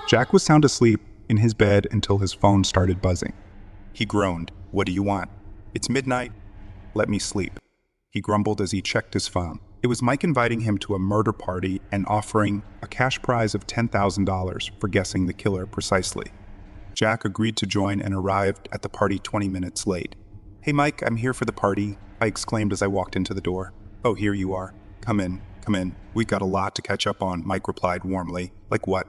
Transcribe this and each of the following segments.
Jack was sound asleep in his bed until his phone started buzzing. He groaned, "What do you want?" "It's midnight. Let me sleep," he grumbled as he checked his phone. It was Mike inviting him to a murder party and offering a cash prize of $10,000 for guessing the killer precisely. Jack agreed to join and arrived at the party 20 minutes late. "Hey Mike, I'm here for the party," I exclaimed as I walked into the door. "Oh, here you are. Come in, come in. We've got a lot to catch up on," Mike replied warmly. "Like what?"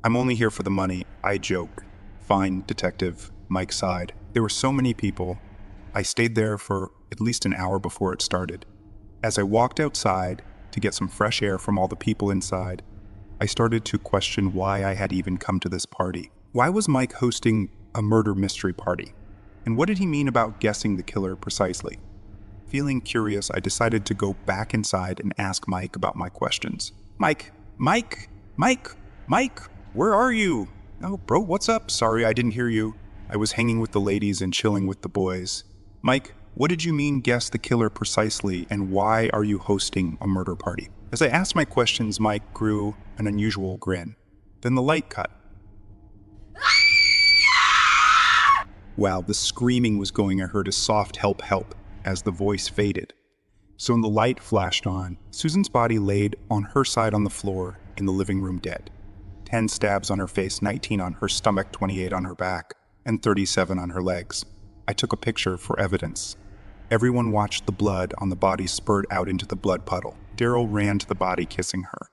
"I'm only here for the money," I joked. "Fine, detective," Mike sighed. There were so many people. I stayed there for at least an hour before it started. As I walked outside to get some fresh air from all the people inside, I started to question why I had even come to this party. Why was Mike hosting a murder mystery party? And what did he mean about guessing the killer precisely? Feeling curious, I decided to go back inside and ask Mike about my questions. Mike, where are you?" "Oh, bro, what's up? Sorry, I didn't hear you. I was hanging with the ladies and chilling with the boys." "Mike, what did you mean guess the killer precisely, and why are you hosting a murder party?" As I asked my questions, Mike grew an unusual grin. Then the light cut. While the screaming was going, I heard a soft help as the voice faded. So when the light flashed on, Susan's body laid on her side on the floor in the living room dead. 10 stabs on her face, 19 on her stomach, 28 on her back, and 37 on her legs. I took a picture for evidence. Everyone watched the blood on the body spurt out into the blood puddle. Daryl ran to the body, kissing her.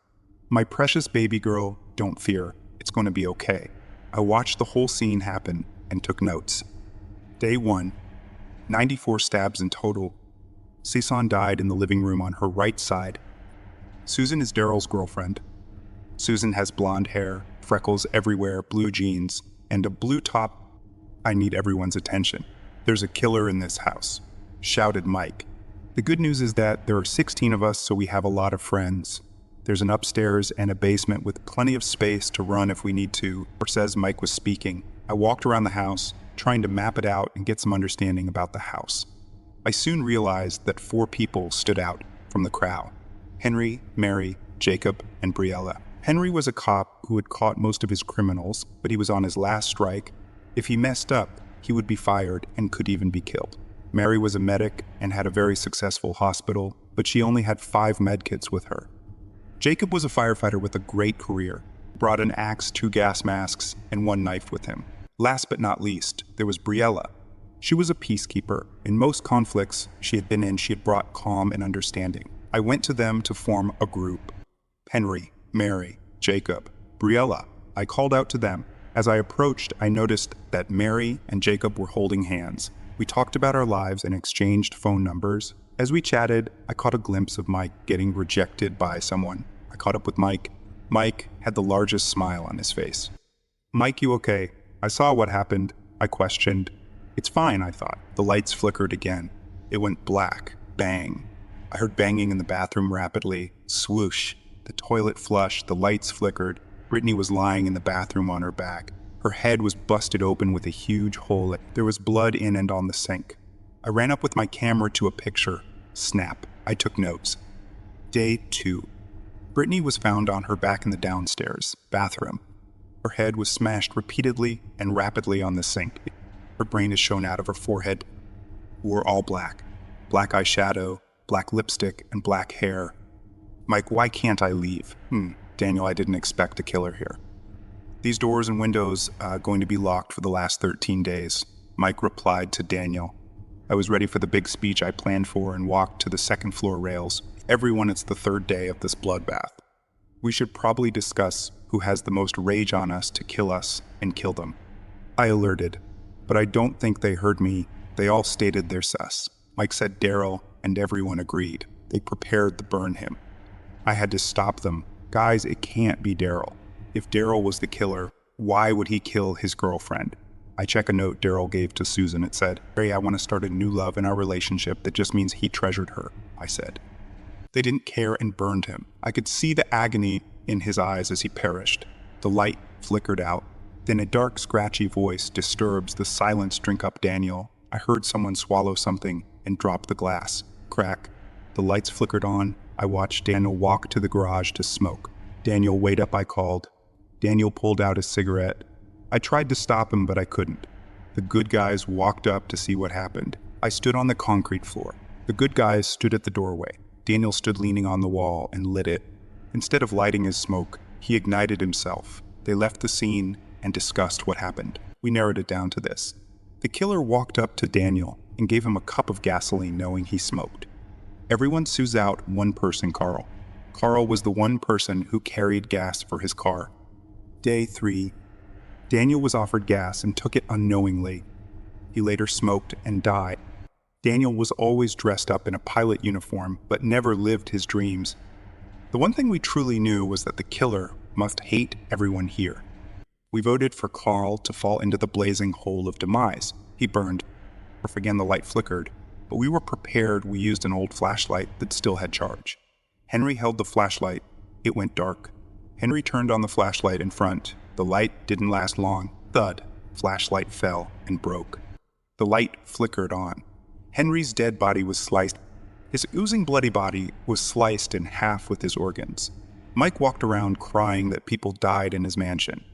"My precious baby girl, don't fear. It's going to be okay." I watched the whole scene happen and took notes. Day 1, 94 stabs in total. Cezanne died in the living room on her right side. Susan is Daryl's girlfriend. Susan has blonde hair, freckles everywhere, blue jeans, and a blue top. "I need everyone's attention. There's a killer in this house," shouted Mike. "The good news is that there are 16 of us, so we have a lot of friends. There's an upstairs and a basement with plenty of space to run if we need to," or says Mike was speaking. I walked around the house, trying to map it out and get some understanding about the house. I soon realized that 4 people stood out from the crowd: Henry, Mary, Jacob, and Briella. Henry was a cop who had caught most of his criminals, but he was on his last strike. If he messed up, he would be fired and could even be killed. Mary was a medic and had a very successful hospital, but she only had 5 medkits with her. Jacob was a firefighter with a great career, brought an axe, 2 gas masks, and 1 knife with him. Last but not least, there was Briella. She was a peacekeeper. In most conflicts she had been in, she had brought calm and understanding. I went to them to form a group. Henry, Mary, Jacob, Briella. I called out to them. As I approached, I noticed that Mary and Jacob were holding hands. We talked about our lives and exchanged phone numbers. As we chatted, I caught a glimpse of Mike getting rejected by someone. I caught up with Mike. Mike had the largest smile on his face. "Mike, you okay? I saw what happened," I questioned. "It's fine," I thought. The lights flickered again. It went black. Bang. I heard banging in the bathroom rapidly. Swoosh. The toilet flushed. The lights flickered. Brittany was lying in the bathroom on her back. Her head was busted open with a huge hole. There was blood in and on the sink. I ran up with my camera to a picture. Snap. I took notes. Day 2. Brittany was found on her back in the downstairs bathroom. Her head was smashed repeatedly and rapidly on the sink. Her brain is shown out of her forehead. Wore all black. Black eyeshadow, black lipstick, and black hair. "Mike, why can't I leave?" Daniel, I didn't expect a killer here. "These doors and windows are going to be locked for the last 13 days. Mike replied to Daniel. I was ready for the big speech I planned for and walked to the second floor rails. "Everyone, it's the 3rd day of this bloodbath. We should probably discuss who has the most rage on us to kill us and kill them." I alerted, but I don't think they heard me. They all stated their sus. Mike said Daryl, and everyone agreed. They prepared to burn him. I had to stop them. "Guys, it can't be Daryl. If Daryl was the killer, why would he kill his girlfriend?" I check a note Daryl gave to Susan. It said, "Hey, I want to start a new love in our relationship that just means he treasured her," I said. They didn't care and burned him. I could see the agony in his eyes as he perished. The light flickered out. Then a dark, scratchy voice disturbs the silence. "Drink up, Daniel." I heard someone swallow something and drop the glass. Crack. The lights flickered on. I watched Daniel walk to the garage to smoke. "Daniel, wait up," I called. Daniel pulled out his cigarette. I tried to stop him, but I couldn't. The good guys walked up to see what happened. I stood on the concrete floor. The good guys stood at the doorway. Daniel stood leaning on the wall and lit it. Instead of lighting his smoke, he ignited himself. They left the scene and discussed what happened. We narrowed it down to this. The killer walked up to Daniel and gave him a cup of gasoline knowing he smoked. Everyone sues out one person, Carl. Carl was the one person who carried gas for his car. Day 3. Daniel was offered gas and took it unknowingly. He later smoked and died. Daniel was always dressed up in a pilot uniform, but never lived his dreams. The one thing we truly knew was that the killer must hate everyone here. We voted for Carl to fall into the blazing hole of demise. He burned. Again, the light flickered, but we were prepared. We used an old flashlight that still had charge. Henry held the flashlight. It went dark. Henry turned on the flashlight in front. The light didn't last long. Thud. Flashlight fell and broke. The light flickered on. Henry's dead body was sliced. His oozing bloody body was sliced in half with his organs. Mike walked around crying that people died in his mansion.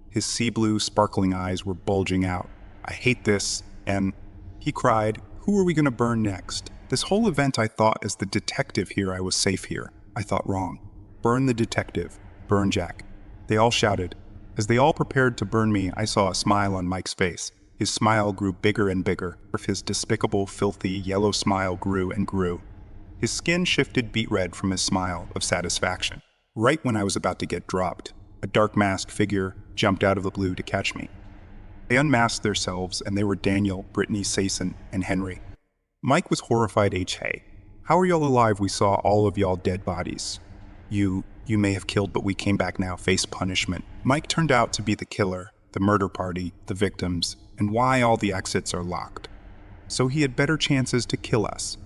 His sea blue, sparkling eyes were bulging out. I hate this, and he cried, who are we going to burn next? This whole event I thought as the detective here I was safe here. I thought wrong. Burn the detective. Burn Jack. They all shouted. As they all prepared to burn me, I saw a smile on Mike's face. His smile grew bigger and bigger. His despicable, filthy, yellow smile grew and grew. His skin shifted beet red from his smile of satisfaction. Right when I was about to get dropped, a dark masked figure jumped out of the blue to catch me. They unmasked themselves, and they were Daniel, Brittany, Sason, and Henry. Mike was horrified. Hey, how are y'all alive? We saw all of y'all dead bodies. You may have killed, but we came back now, face punishment. Mike turned out to be the killer, the murder party, the victims, and why all the exits are locked. So he had better chances to kill us.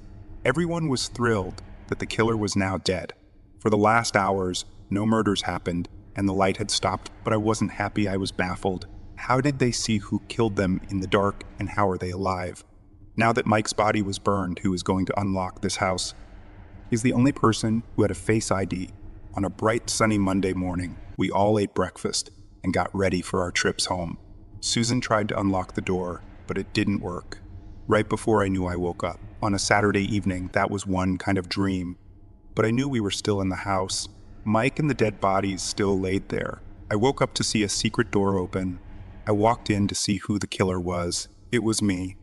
Everyone was thrilled that the killer was now dead. For the last hours, no murders happened, and the light had stopped, but I wasn't happy. I was baffled. How did they see who killed them in the dark, and how are they alive? Now that Mike's body was burned, who is going to unlock this house? He's the only person who had a face ID. On a bright, sunny Monday morning, we all ate breakfast and got ready for our trips home. Susan tried to unlock the door, but it didn't work. Right before I knew, I woke up. On a Saturday evening, that was one kind of dream. But I knew we were still in the house. Mike and the dead bodies still laid there. I woke up to see a secret door open. I walked in to see who the killer was. It was me.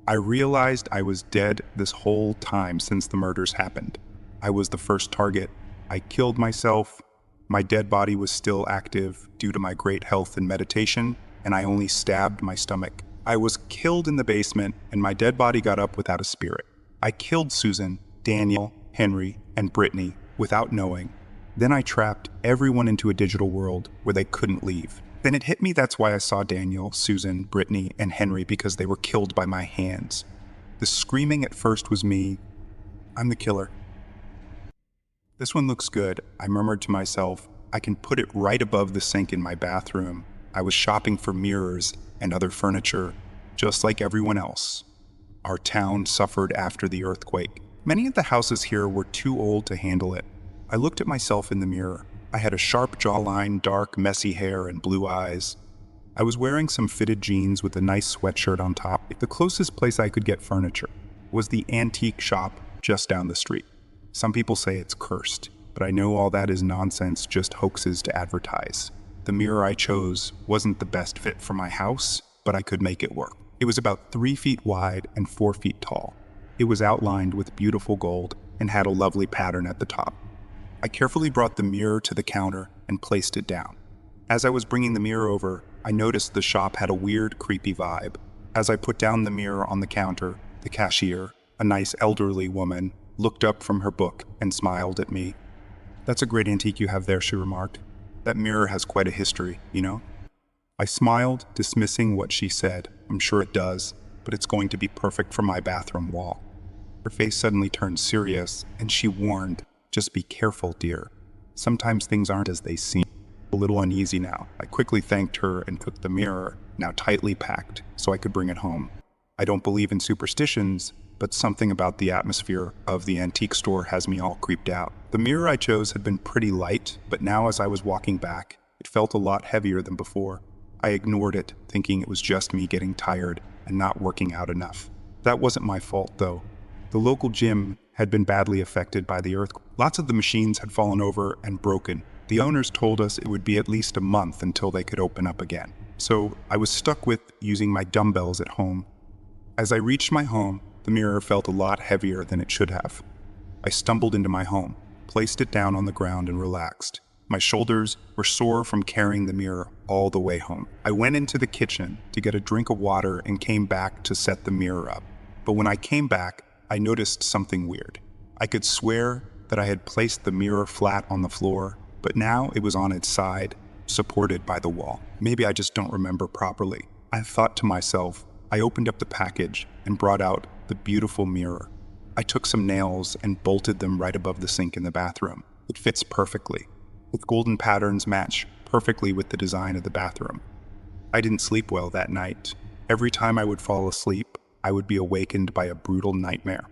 I realized I was dead this whole time since the murders happened. I was the first target. I killed myself. My dead body was still active due to my great health and meditation, and I only stabbed my stomach. I was killed in the basement, and my dead body got up without a spirit. I killed Susan, Daniel, Henry, and Brittany without knowing. Then I trapped everyone into a digital world where they couldn't leave. Then it hit me that's why I saw Daniel, Susan, Brittany, and Henry, because they were killed by my hands. The screaming at first was me. I'm the killer. This one looks good, I murmured to myself. I can put it right above the sink in my bathroom. I was shopping for mirrors and other furniture, just like everyone else. Our town suffered after the earthquake. Many of the houses here were too old to handle it. I looked at myself in the mirror. I had a sharp jawline, dark, messy hair, and blue eyes. I was wearing some fitted jeans with a nice sweatshirt on top. The closest place I could get furniture was the antique shop just down the street. Some people say it's cursed, but I know all that is nonsense, just hoaxes to advertise. The mirror I chose wasn't the best fit for my house, but I could make it work. It was about 3 feet wide and 4 feet tall. It was outlined with beautiful gold and had a lovely pattern at the top. I carefully brought the mirror to the counter and placed it down. As I was bringing the mirror over, I noticed the shop had a weird, creepy vibe. As I put down the mirror on the counter, the cashier, a nice elderly woman, looked up from her book and smiled at me. "That's a great antique you have there," she remarked. "That mirror has quite a history, you know?" I smiled, dismissing what she said. "I'm sure it does, but it's going to be perfect for my bathroom wall." Her face suddenly turned serious, and she warned, "Just be careful, dear. Sometimes things aren't as they seem." A little uneasy now, I quickly thanked her and took the mirror, now tightly packed, so I could bring it home. I don't believe in superstitions, but something about the atmosphere of the antique store has me all creeped out. The mirror I chose had been pretty light, but now as I was walking back, It felt a lot heavier than before. I ignored it, thinking it was just me getting tired and not working out enough. That wasn't my fault, though. The local gym had been badly affected by the earthquake. Lots of the machines had fallen over and broken. The owners told us it would be at least a month until they could open up again. So I was stuck with using my dumbbells at home. As I reached my home, the mirror felt a lot heavier than it should have. I stumbled into my home, placed it down on the ground, and relaxed. My shoulders were sore from carrying the mirror all the way home. I went into the kitchen to get a drink of water and came back to set the mirror up. But when I came back, I noticed something weird. I could swear that I had placed the mirror flat on the floor, but now it was on its side, supported by the wall. Maybe I just don't remember properly. I thought to myself. I opened up the package and brought out the beautiful mirror. I took some nails and bolted them right above the sink in the bathroom. It fits perfectly. Its golden patterns match perfectly with the design of the bathroom. I didn't sleep well that night. Every time I would fall asleep, I would be awakened by a brutal nightmare.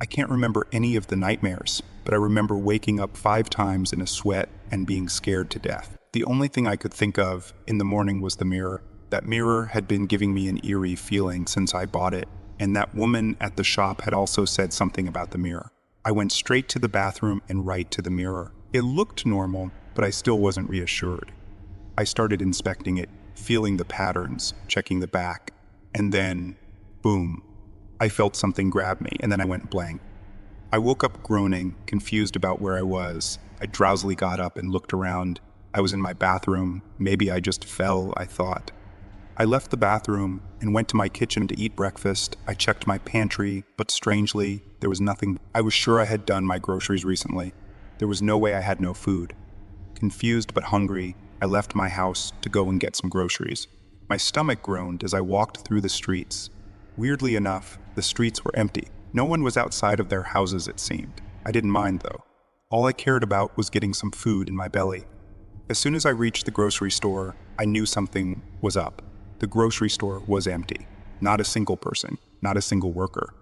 I can't remember any of the nightmares, but I remember waking up 5 times in a sweat and being scared to death. The only thing I could think of in the morning was the mirror. That mirror had been giving me an eerie feeling since I bought it, and that woman at the shop had also said something about the mirror. I went straight to the bathroom and right to the mirror. It looked normal, but I still wasn't reassured. I started inspecting it, feeling the patterns, checking the back, and then, boom, I felt something grab me, and then I went blank. I woke up groaning, confused about where I was. I drowsily got up and looked around. I was in my bathroom. Maybe I just fell, I thought. I left the bathroom and went to my kitchen to eat breakfast. I checked my pantry, but strangely, there was nothing. I was sure I had done my groceries recently. There was no way I had no food. Confused but hungry, I left my house to go and get some groceries. My stomach groaned as I walked through the streets. Weirdly enough, the streets were empty. No one was outside of their houses, it seemed. I didn't mind, though. All I cared about was getting some food in my belly. As soon as I reached the grocery store, I knew something was up. The grocery store was empty. Not a single person, not a single worker.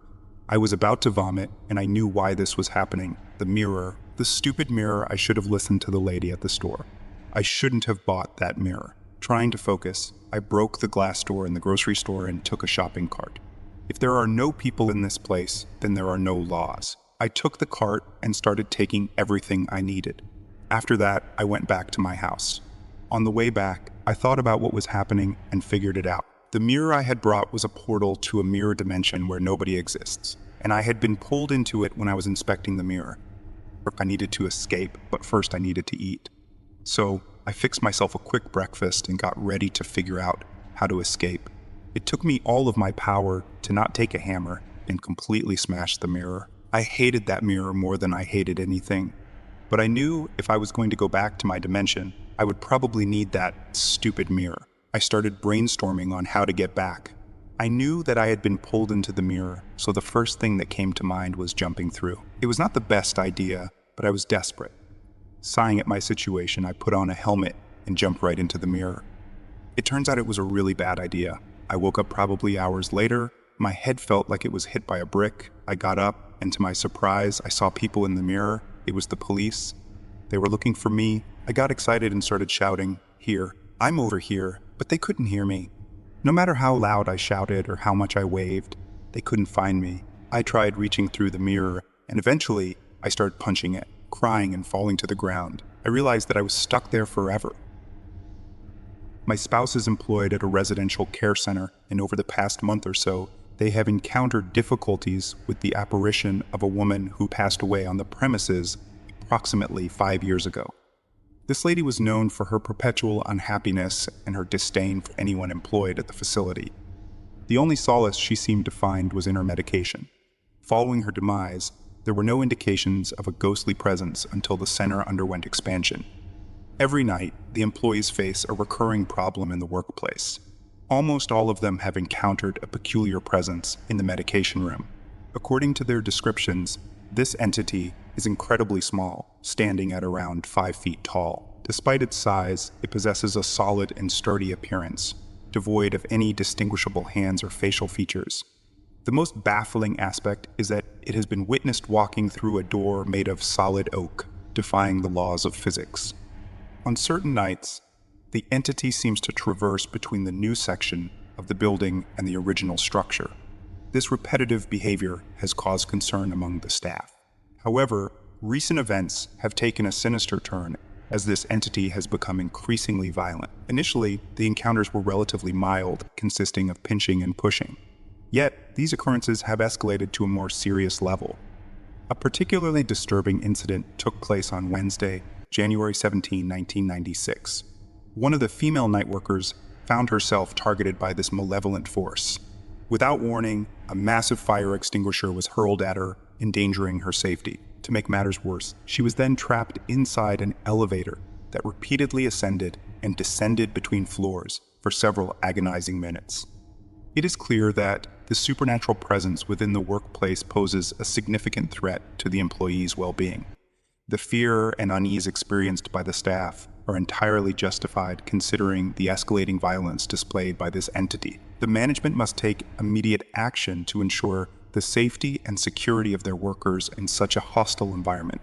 I was about to vomit, and I knew why this was happening. The mirror, the stupid mirror. I should have listened to the lady at the store. I shouldn't have bought that mirror. Trying to focus, I broke the glass door in the grocery store and took a shopping cart. If there are no people in this place, then there are no laws. I took the cart and started taking everything I needed. After that, I went back to my house. On the way back, I thought about what was happening and figured it out. The mirror I had brought was a portal to a mirror dimension where nobody exists, and I had been pulled into it when I was inspecting the mirror. I needed to escape, but first I needed to eat. So I fixed myself a quick breakfast and got ready to figure out how to escape. It took me all of my power to not take a hammer and completely smash the mirror. I hated that mirror more than I hated anything. But I knew if I was going to go back to my dimension, I would probably need that stupid mirror. I started brainstorming on how to get back. I knew that I had been pulled into the mirror, so the first thing that came to mind was jumping through. It was not the best idea, but I was desperate. Sighing at my situation, I put on a helmet and jumped right into the mirror. It turns out it was a really bad idea. I woke up probably hours later. My head felt like it was hit by a brick. I got up, and to my surprise, I saw people in the mirror. It was the police. They were looking for me. I got excited and started shouting, "Here, I'm over here," but they couldn't hear me. No matter how loud I shouted or how much I waved, they couldn't find me. I tried reaching through the mirror, and eventually I started punching it, crying and falling to the ground. I realized that I was stuck there forever. My spouse is employed at a residential care center, and over the past month or so, they have encountered difficulties with the apparition of a woman who passed away on the premises approximately 5 years ago. This lady was known for her perpetual unhappiness and her disdain for anyone employed at the facility. The only solace she seemed to find was in her medication. Following her demise, there were no indications of a ghostly presence until the center underwent expansion. Every night, the employees face a recurring problem in the workplace. Almost all of them have encountered a peculiar presence in the medication room. According to their descriptions, this entity is incredibly small, standing at around 5 feet tall. Despite its size, it possesses a solid and sturdy appearance, devoid of any distinguishable hands or facial features. The most baffling aspect is that it has been witnessed walking through a door made of solid oak, defying the laws of physics. On certain nights, the entity seems to traverse between the new section of the building and the original structure. This repetitive behavior has caused concern among the staff. However, recent events have taken a sinister turn as this entity has become increasingly violent. Initially, the encounters were relatively mild, consisting of pinching and pushing. Yet, these occurrences have escalated to a more serious level. A particularly disturbing incident took place on Wednesday, January 17, 1996. One of the female night workers found herself targeted by this malevolent force. Without warning, a massive fire extinguisher was hurled at her, endangering her safety. To make matters worse, she was then trapped inside an elevator that repeatedly ascended and descended between floors for several agonizing minutes. It is clear that the supernatural presence within the workplace poses a significant threat to the employees' well-being. The fear and unease experienced by the staff are entirely justified considering the escalating violence displayed by this entity. The management must take immediate action to ensure the safety and security of their workers in such a hostile environment.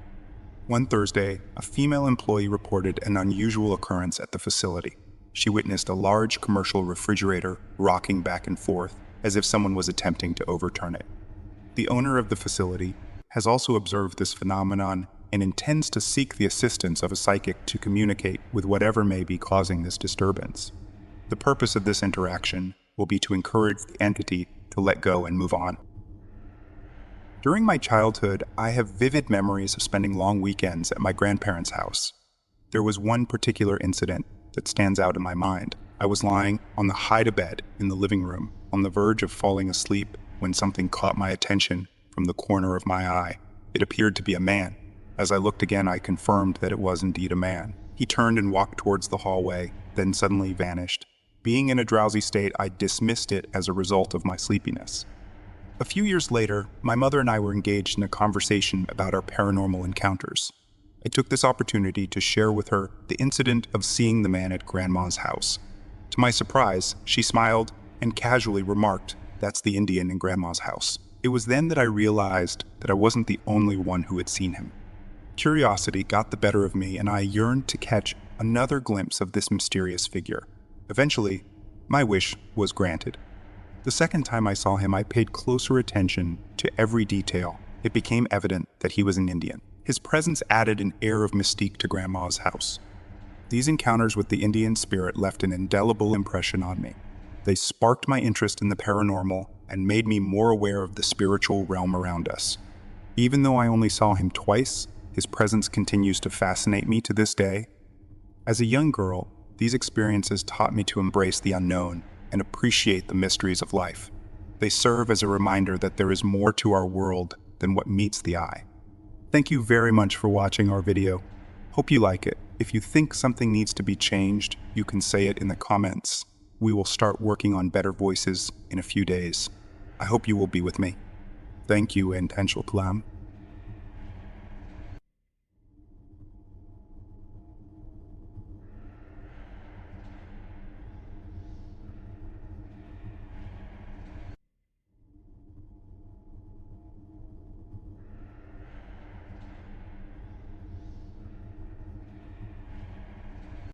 One Thursday, a female employee reported an unusual occurrence at the facility. She witnessed a large commercial refrigerator rocking back and forth as if someone was attempting to overturn it. The owner of the facility has also observed this phenomenon and intends to seek the assistance of a psychic to communicate with whatever may be causing this disturbance. The purpose of this interaction will be to encourage the entity to let go and move on. During my childhood, I have vivid memories of spending long weekends at my grandparents' house. There was one particular incident that stands out in my mind. I was lying on the hide-a-bed in the living room, on the verge of falling asleep, when something caught my attention from the corner of my eye. It appeared to be a man. As I looked again, I confirmed that it was indeed a man. He turned and walked towards the hallway, then suddenly vanished. Being in a drowsy state, I dismissed it as a result of my sleepiness. A few years later, my mother and I were engaged in a conversation about our paranormal encounters. I took this opportunity to share with her the incident of seeing the man at Grandma's house. To my surprise, she smiled and casually remarked, "That's the Indian in Grandma's house." It was then that I realized that I wasn't the only one who had seen him. Curiosity got the better of me, and I yearned to catch another glimpse of this mysterious figure. Eventually, my wish was granted. The second time I saw him, I paid closer attention to every detail. It became evident that he was an Indian. His presence added an air of mystique to Grandma's house. These encounters with the Indian spirit left an indelible impression on me. They sparked my interest in the paranormal and made me more aware of the spiritual realm around us. Even though I only saw him twice, his presence continues to fascinate me to this day. As a young girl, these experiences taught me to embrace the unknown and appreciate the mysteries of life. They serve as a reminder that there is more to our world than what meets the eye. Thank you very much for watching our video. Hope you like it. If you think something needs to be changed, you can say it in the comments. We will start working on better voices in a few days. I hope you will be with me. Thank you and Tanshul Kalam.